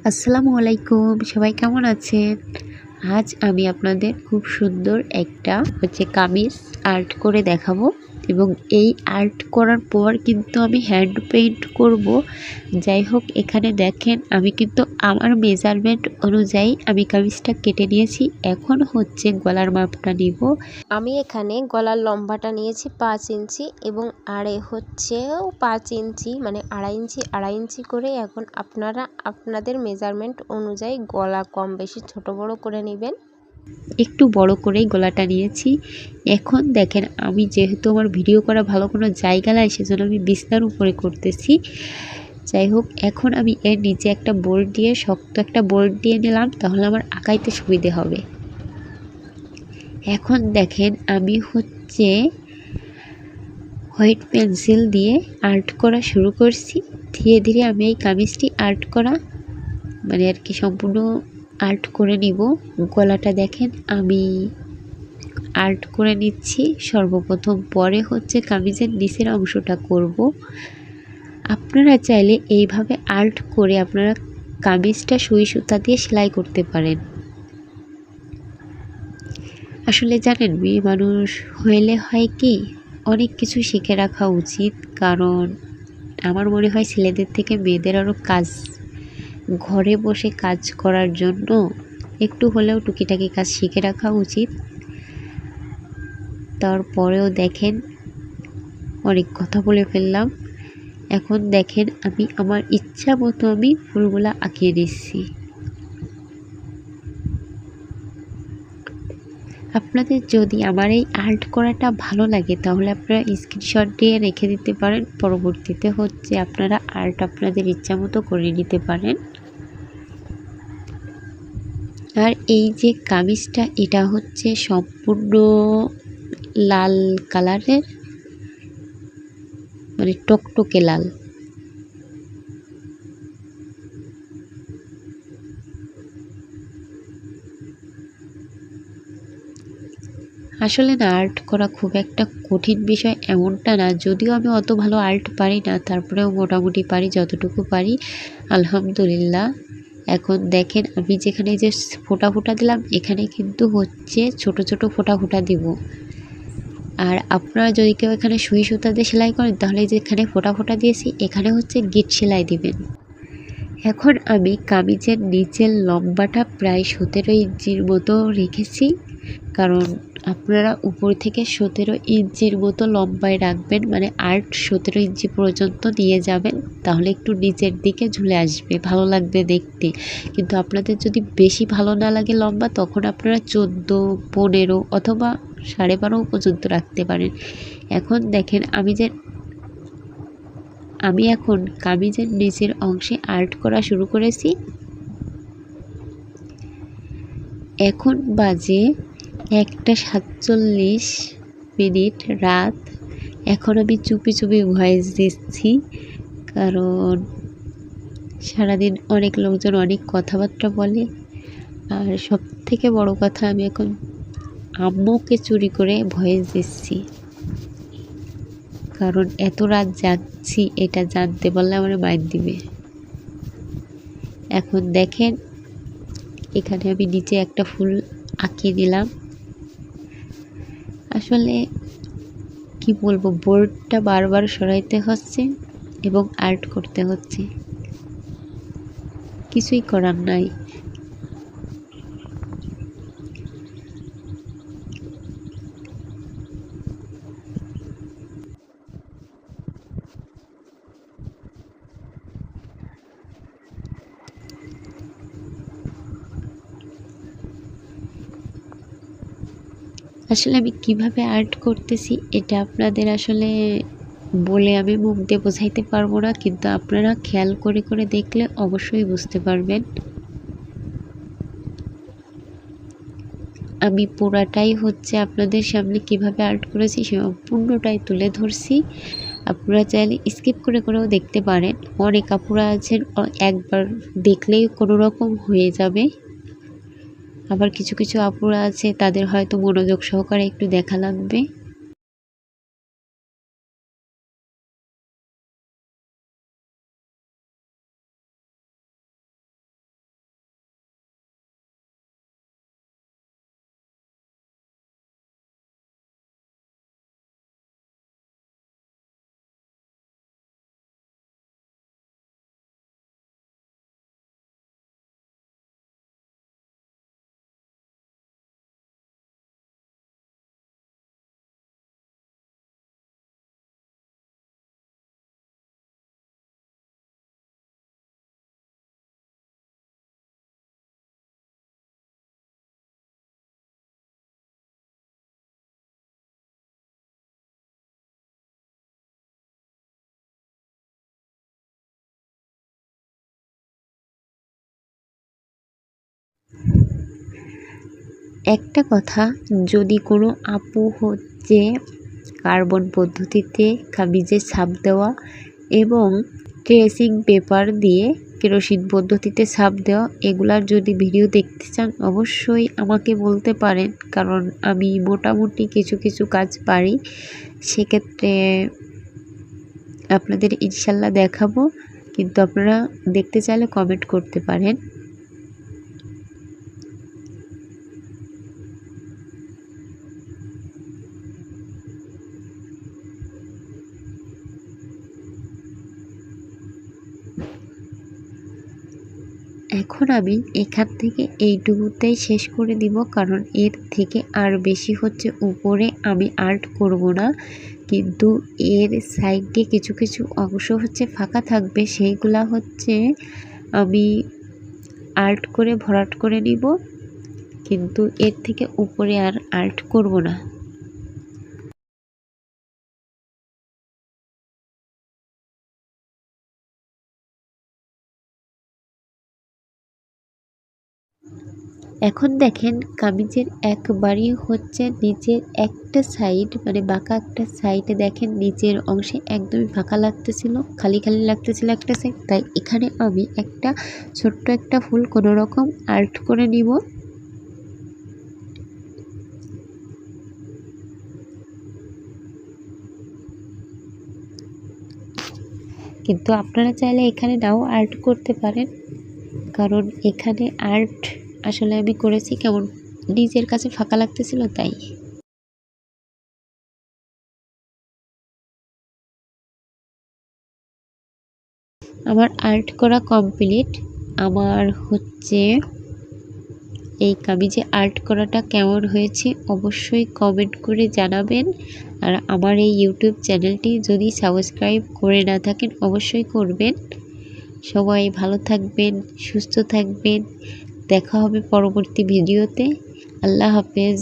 আসসালামু আলাইকুম, সবাই কেমন আছেন? আজ আমি আপনাদের খুব সুন্দর একটা কামিজ আর্ট করে দেখাবো এবং এই আর্ট করার পর কিন্তু আমি হ্যান্ড পেইন্ট করব। যাই হোক, এখানে দেখেন আমি কিন্তু আমার মেজারমেন্ট অনুযায়ী আমি কামিজটা কেটে নিয়েছি। এখন হচ্ছে গলার মাপটা নিব। আমি এখানে গলার লম্বাটা নিয়েছি 5 ইঞ্চি এবং আড়ে হচ্ছেও 5 ইঞ্চি, মানে আড়াই ইঞ্চি করে। এখন আপনারা আপনাদের মেজারমেন্ট অনুযায়ী গলা কম বেশি ছোট বড় করে নেবেন। একটু বড় করেই গলাটা নিয়েছি। এখন দেখেন, আমি যেহেতু আমার ভিডিও করা ভালো কোনো জায়গা নাই, সেজন্য আমি বিছনার উপরে করতেছি। যাই হোক, এখন আমি এর নিচে একটা বোল্ট দিয়ে, শক্ত একটা বোল্ট দিয়ে নিলাম, তাহলে আমার আঁকাইতে সুবিধে হবে। এখন দেখেন আমি হচ্ছে হোয়াইট পেন্সিল দিয়ে আর্ট করা শুরু করছি। ধীরে ধীরে আমি এই কামিজটি আর্ট করা মানে আর কি সম্পূর্ণ আর্ট করে নিব। গলাটা দেখেন আমি আর্ট করে নিচ্ছি সর্বপ্রথম, পরে হচ্ছে কামিজের নিচের অংশটা করব। আপনারা চাইলে এইভাবে আর্ট করে আপনারা কামিজটা সুই সুতা দিয়ে সেলাই করতে পারেন। আসলে জানেন, মেয়ে মানুষ হইলে হয় কি, অনেক কিছু শিখে রাখা উচিত। কারণ আমার মনে হয় ছেলেদের থেকে মেয়েদের আরও কাজ, ঘরে বসে কাজ করার জন্য একটু হলেও টুকিটাকি কাজ শিখে রাখা উচিত। তারপরেও দেখেন অনেক কথা বলে ফেললাম। এখন দেখেন আমি আমার ইচ্ছা মতো আমি ফুলগুলা আঁকিয়ে দিচ্ছি। আপনাদের যদি আমার এই আর্ট করাটা ভালো লাগে, তাহলে আপনারা স্ক্রিনশট দিয়ে রেখে দিতে পারেন। পরবর্তীতে হচ্ছে আপনারা আর্ট আপনাদের ইচ্ছা মতো করে নিতে পারেন। আর এই যে কামিজটা, এটা হচ্ছে সম্পূর্ণ লাল কালারের, মানে টকটকে লাল। আসলে না, আর্ট করা খুব একটা কঠিন বিষয় এমনটা না। যদিও আমি অত ভালো আর্ট পারি না, তারপরেও মোটামুটি পারি, যতটুকু পারি আলহামদুলিল্লাহ। এখন দেখেন আমি যেখানে যে ফোঁটা ফোঁটা দিলাম, এখানে কিন্তু হচ্ছে ছোট ছোট ফোঁটা ফোঁটা দিব। আর আপনারা যদি কেউ এখানে সুই সুতা দিয়ে সেলাই করেন, তাহলে যেখানে ফোঁটা ফোঁটা দিয়েছি এখানে হচ্ছে গিট সেলাই দিবেন। এখন আমি কামিজের নিচের লম্বাটা প্রায় 17 ইঞ্চির মতো রেখেছি। কারণ আপনারা উপর থেকে 17 ইঞ্চির মতো লম্বায় রাখবেন, মানে আর্ট 17 ইঞ্চি পর্যন্ত নিয়ে যাবেন, তাহলে একটু নিচের দিকে ঝুলে আসবে, ভালো লাগবে দেখতে। কিন্তু আপনাদের যদি বেশি ভালো না লাগে লম্বা, তখন আপনারা 14, 15 অথবা 12.5 পর্যন্ত রাখতে পারেন। এখন দেখেন আমি এখন কামিজের নিচের অংশে আর্ট করা শুরু করেছি। এখন বাজে 1:47 রাত। এখন আমি চুপি চুপি ভয়েস দিচ্ছি, কারণ সারাদিন অনেক লোকজন অনেক কথাবার্তা বলে। আর সব থেকে বড় কথা, আমি এখন আম্মুকে চুরি করে ভয়েস দিচ্ছি, কারণ এত রাত জাগছি এটা জানতে পারলে আমার মাইর দিবে। এখন দেখেন এখানে আমি নিচে একটা ফুল আঁকিয়ে দিলাম। আসলে কি বলবো, বোর্ডটা বারবার সরাইতে হচ্ছে এবং আর্ট করতে হচ্ছে, কিছুই করার নাই। আসলে আমি কিভাবে আর্ট করতেছি এটা আপনাদের আসলে বলে আমি মুখ দিয়ে বোঝাইতে পারবো না, কিন্তু আপনারা খেয়াল করে করে দেখলে অবশ্যই বুঝতে পারবেন। আমি পুরাটাই হচ্ছে আপনাদের সামনে কিভাবে আর্ট করেছি সম্পূর্ণটাই তুলে ধরছি। আপনারা চাইলে স্কিপ করে করেও দেখতে পারেন। অনেক আপুরা আছেন একবার দেখলেই কোনো রকম হয়ে যাবে, আবার কিছু কিছু আপুরা আছে তাদের হয়তো মনোযোগ সহকারে একটু দেখা লাগবে। একটা কথা, যদি কোনো আপু হচ্ছে কার্বন পদ্ধতিতে কামিজের ছাপ দেওয়া এবং ট্রেসিং পেপার দিয়ে কেরোসিন পদ্ধতিতে ছাপ দেওয়া এগুলার যদি ভিডিও দেখতে চান অবশ্যই আমাকে বলতে পারেন, কারণ আমি মোটামুটি কিছু কিছু কাজ পারি। সেক্ষেত্রে আপনাদের ইনশাল্লাহ দেখাবো, কিন্তু আপনারা দেখতে চাইলে কমেন্ট করতে পারেন। এখন আমি এখান থেকে এইটুকুতেই শেষ করে দিব, কারণ এর থেকে আর বেশি হচ্ছে উপরে আমি আর্ট করব না। কিন্তু এর সাইডে কিছু কিছু অংশ হচ্ছে ফাঁকা থাকবে, সেইগুলা হচ্ছে আমি আর্ট করে ভরাট করে নিব, কিন্তু এর থেকে উপরে আর আর্ট করব না। এখন দেখেন কামিজের একবারই হচ্ছে নিচের একটা সাইড, মানে বাঁকা একটা সাইডে দেখেন নিচের অংশে একদমই ফাঁকা লাগতেছিল, খালি খালি লাগতেছিল একটা সাইড। তাই এখানে আমি একটা ছোট্ট একটা ফুল কোনো রকম আর্ট করে নিব। কিন্তু আপনারা চাইলে এখানে নাও আর্ট করতে পারেন, কারণ এখানে আর্ট আসলে আমি করেছি কেমন নিজের কাছে ফাঁকা লাগতেছিল তাই। আমার আর্ট করা কমপ্লিট। আমার হচ্ছে এই কামিজে আর্ট করাটা কেমন হয়েছে অবশ্যই কমেন্ট করে জানাবেন। আর আমার এই ইউটিউব চ্যানেলটি যদি সাবস্ক্রাইব করে না থাকেন অবশ্যই করবেন। সবাই ভালো থাকবেন, সুস্থ থাকবেন। দেখা হবে পরবর্তী ভিডিওতে। আল্লাহ হাফেজ।